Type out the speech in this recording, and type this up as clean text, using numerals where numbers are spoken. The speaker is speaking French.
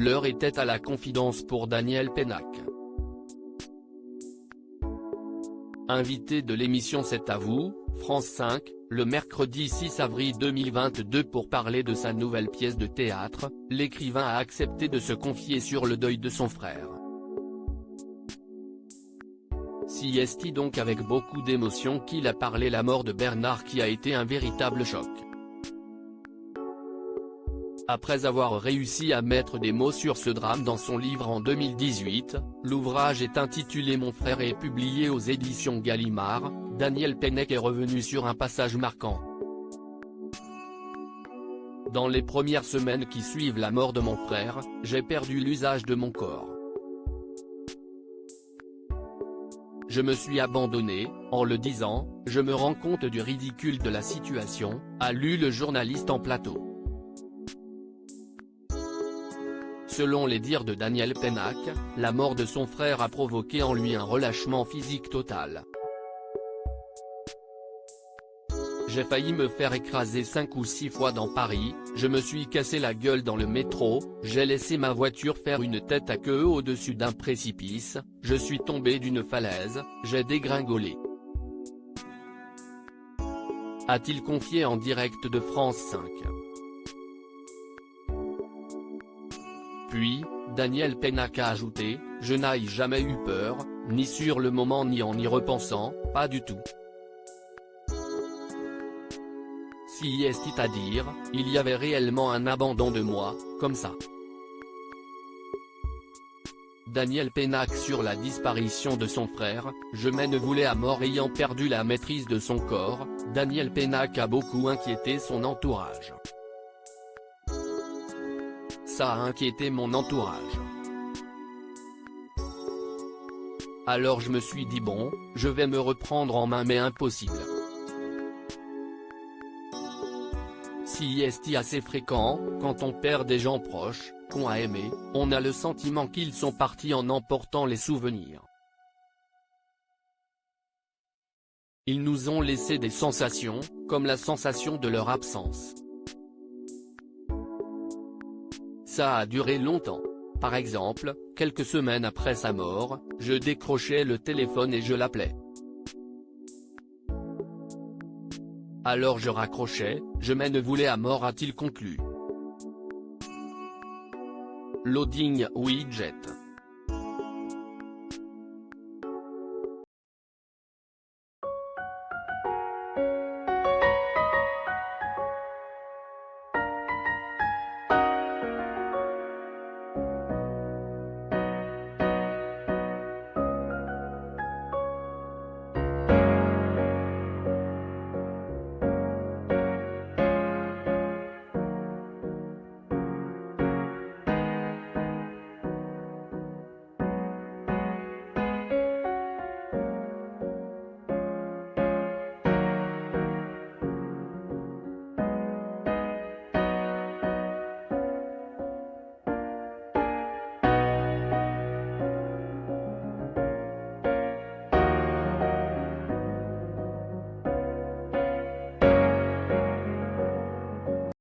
L'heure était à la confidence pour Daniel Pénac. Invité de l'émission C'est à vous, France 5, le mercredi 6 avril 2022 pour parler de sa nouvelle pièce de théâtre, l'écrivain a accepté de se confier sur le deuil de son frère. Si est donc avec beaucoup d'émotion qu'il a parlé la mort de Bernard qui a été un véritable choc. Après avoir réussi à mettre des mots sur ce drame dans son livre en 2018, l'ouvrage est intitulé Mon frère et publié aux éditions Gallimard, Daniel Pénac est revenu sur un passage marquant. Dans les premières semaines qui suivent la mort de mon frère, j'ai perdu l'usage de mon corps. Je me suis abandonné, en le disant, je me rends compte du ridicule de la situation, a lu le journaliste en plateau. Selon les dires de Daniel Pénac, la mort de son frère a provoqué en lui un relâchement physique total. J'ai failli me faire écraser 5 ou 6 fois dans Paris, je me suis cassé la gueule dans le métro, j'ai laissé ma voiture faire une tête à queue au-dessus d'un précipice, je suis tombé d'une falaise, j'ai dégringolé. A-t-il confié en direct de France 5. Puis, Daniel Pénac a ajouté, je n'ai jamais eu peur, ni sur le moment ni en y repensant, pas du tout. Si est à dire, il y avait réellement un abandon de moi, comme ça. Daniel Pénac sur la disparition de son frère, je ne voulais à mort ayant perdu la maîtrise de son corps, Daniel Pénac a beaucoup inquiété son entourage. Ça a inquiété mon entourage. Alors je me suis dit bon, je vais me reprendre en main mais impossible. Si est assez fréquent, quand on perd des gens proches, qu'on a aimés, on a le sentiment qu'ils sont partis en emportant les souvenirs. Ils nous ont laissé des sensations, comme la sensation de leur absence. Ça a duré longtemps. Par exemple, quelques semaines après sa mort, je décrochais le téléphone et je l'appelais. Alors je raccrochais, je me voulais à mort a-t-il conclu. Loading widget.